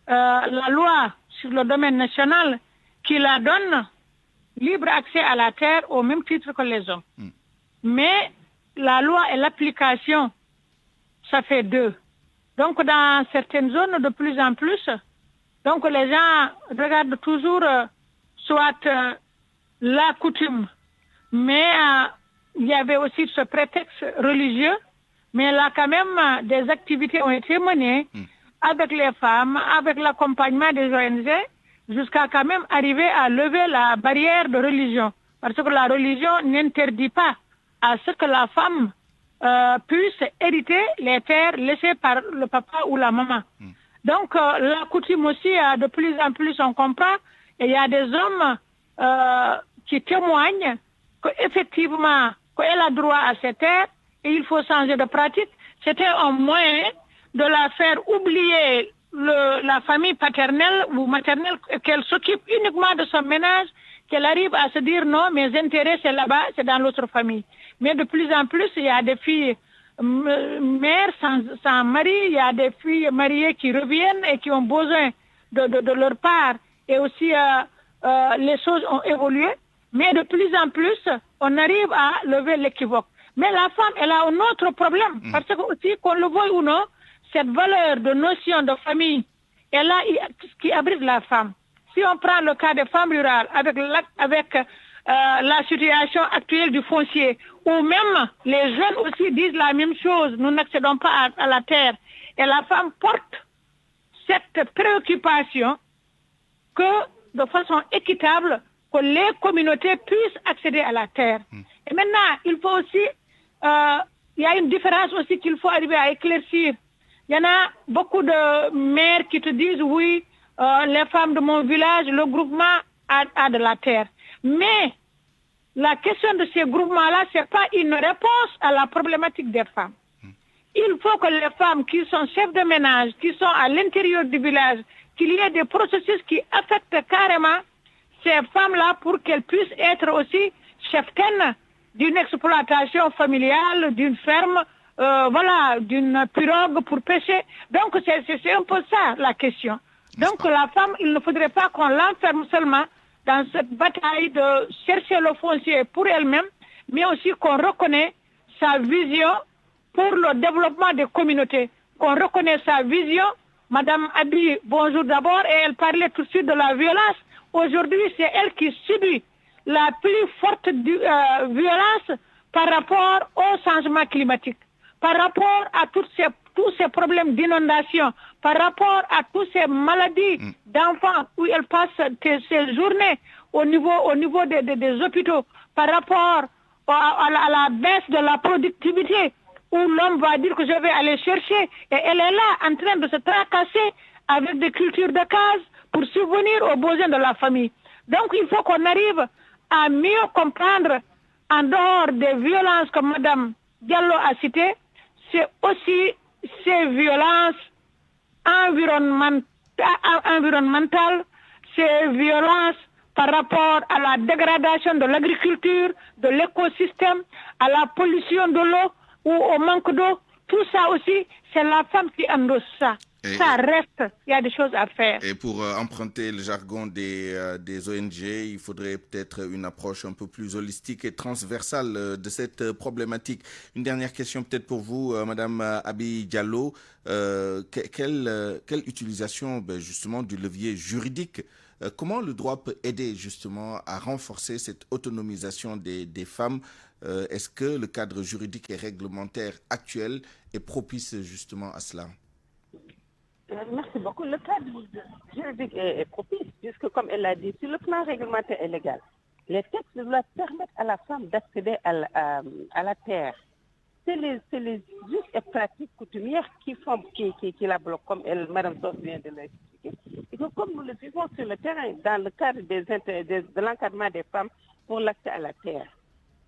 la loi sur le domaine national qui la donne libre accès à la terre au même titre que les hommes. Mais la loi et l'application, ça fait deux. Donc, dans certaines zones, de plus en plus, donc les gens regardent toujours soit la coutume, mais il y avait aussi ce prétexte religieux, mais là quand même des activités ont été menées avec les femmes, avec l'accompagnement des ONG, jusqu'à quand même arriver à lever la barrière de religion. Parce que la religion n'interdit pas à ce que la femme puisse hériter les terres laissées par le papa ou la maman. Donc la coutume aussi, de plus en plus on comprend, et il y a des hommes qui témoignent qu'effectivement, qu'elle a droit à ces terres, et il faut changer de pratique. C'était un moyen de la faire oublier la famille paternelle ou maternelle, qu'elle s'occupe uniquement de son ménage, qu'elle arrive à se dire non, mes intérêts c'est là-bas, c'est dans l'autre famille. Mais de plus en plus, il y a des filles mères sans mari, il y a des filles mariées qui reviennent et qui ont besoin de leur part. Et aussi, les choses ont évolué. Mais de plus en plus, on arrive à lever l'équivoque. Mais la femme, elle a un autre problème. Parce que aussi, qu'on le veuille ou non, cette valeur de notion de famille est là qui abrite la femme. Si on prend le cas des femmes rurales avec la situation actuelle du foncier, ou même les jeunes aussi disent la même chose, nous n'accédons pas à la terre. Et la femme porte cette préoccupation que, de façon équitable, que les communautés puissent accéder à la terre. Et maintenant, il faut aussi, il y a une différence aussi qu'il faut arriver à éclaircir. Il y en a beaucoup de mères qui te disent, oui, les femmes de mon village, le groupement a de la terre. Mais la question de ces groupements-là, ce n'est pas une réponse à la problématique des femmes. Il faut que les femmes qui sont chefs de ménage, qui sont à l'intérieur du village, qu'il y ait des processus qui affectent carrément ces femmes-là pour qu'elles puissent être aussi cheftaines d'une exploitation familiale, d'une ferme, d'une pirogue pour pêcher. Donc c'est un peu ça la question. Donc la femme, il ne faudrait pas qu'on l'enferme seulement dans cette bataille de chercher le foncier pour elle-même, mais aussi qu'on reconnaît sa vision pour le développement des communautés, qu'on reconnaît sa vision. Madame Abi, bonjour d'abord, et elle parlait tout de suite de la violence. Aujourd'hui, c'est elle qui subit la plus forte violence par rapport au changement climatique, par rapport à tous ces problèmes d'inondation, par rapport à toutes ces maladies d'enfants où elle passe ses journées au niveau des hôpitaux, par rapport à la baisse de la productivité, où l'homme va dire que je vais aller chercher, et elle est là en train de se tracasser avec des cultures de cases pour subvenir aux besoins de la famille. Donc il faut qu'on arrive à mieux comprendre, en dehors des violences que Mme Diallo a citées, c'est aussi ces violences environnementales, ces violences par rapport à la dégradation de l'agriculture, de l'écosystème, à la pollution de l'eau ou au manque d'eau. Tout ça aussi, c'est la femme qui endosse ça. Ça reste, il y a des choses à faire. Et pour emprunter le jargon des ONG, il faudrait peut-être une approche un peu plus holistique et transversale de cette problématique. Une dernière question peut-être pour vous, Madame Abi Diallo. Quelle utilisation justement du levier juridique, comment le droit peut aider justement à renforcer cette autonomisation des femmes? Est-ce que le cadre juridique et réglementaire actuel est propice justement à cela? Merci beaucoup. Le cadre juridique est propice, puisque, comme elle l'a dit, sur le plan réglementaire et légal, les textes doivent permettre à la femme d'accéder à la terre. c'est les us et pratiques coutumières qui la bloquent, comme Mme Sof vient de l'expliquer. Et que comme nous le vivons sur le terrain, dans le cadre de l'encadrement des femmes pour l'accès à la terre.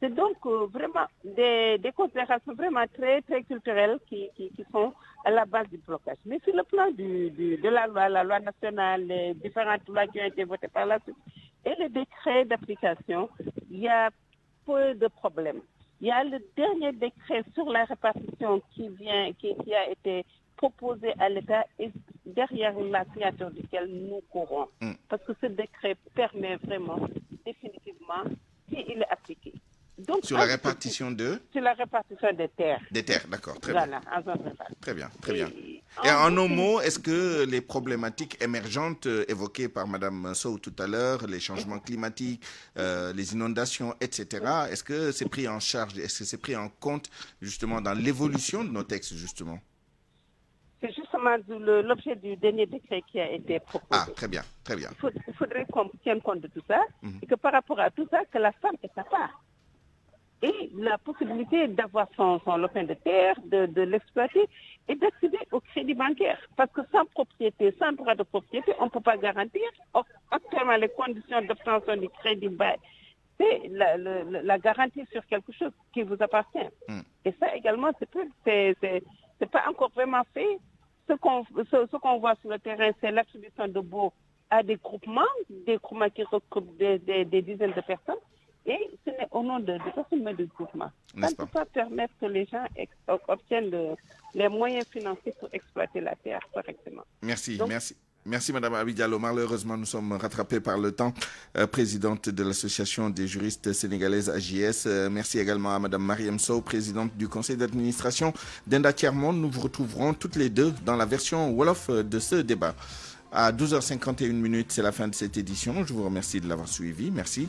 C'est donc vraiment des considérations vraiment très, très culturelles qui sont à la base du blocage. Mais sur le plan de la loi nationale, les différentes lois qui ont été votées par la suite, et les décrets d'application, il y a peu de problèmes. Il y a le dernier décret sur la répartition qui a été proposé à l'État et derrière la signature duquel nous courons. Parce que ce décret permet vraiment, définitivement, s'il est appliqué. Donc, sur la répartition Sur la répartition des terres. Des terres, d'accord, très bien. Très bien, très bien. Et en un mot, est-ce que les problématiques émergentes évoquées par Mme Sow tout à l'heure, les changements climatiques, les inondations, etc., est-ce que c'est pris en charge, est-ce que c'est pris en compte justement dans l'évolution de nos textes, justement? C'est justement l'objet du dernier décret qui a été proposé. Ah, très bien, très bien. Il faudrait qu'on tienne compte de tout ça et que par rapport à tout ça, que la femme est à part. Et la possibilité d'avoir son lopin de terre, de l'exploiter et d'accéder au crédit bancaire. Parce que sans propriété, sans droit de propriété, on ne peut pas garantir. Actuellement, les conditions d'obtention du crédit bail, c'est la garantie sur quelque chose qui vous appartient. Et ça également, c'est pas encore vraiment fait. Ce qu'on voit sur le terrain, c'est l'attribution de baux à des groupements qui regroupent des dizaines de personnes. Et ce n'est au nom de personnes, mais de groupements. Ça ne peut pas permettre que les gens obtiennent les moyens financiers pour exploiter la terre correctement. Merci, merci. Merci Mme Abi Diallo. Malheureusement, nous sommes rattrapés par le temps. Présidente de l'Association des juristes sénégalaises AJS. Merci également à Mme Mariam Sow, présidente du conseil d'administration d'Enda Tiers-Monde. Nous vous retrouverons toutes les deux dans la version Wolof de ce débat. À 12h51, c'est la fin de cette édition. Je vous remercie de l'avoir suivi. Merci.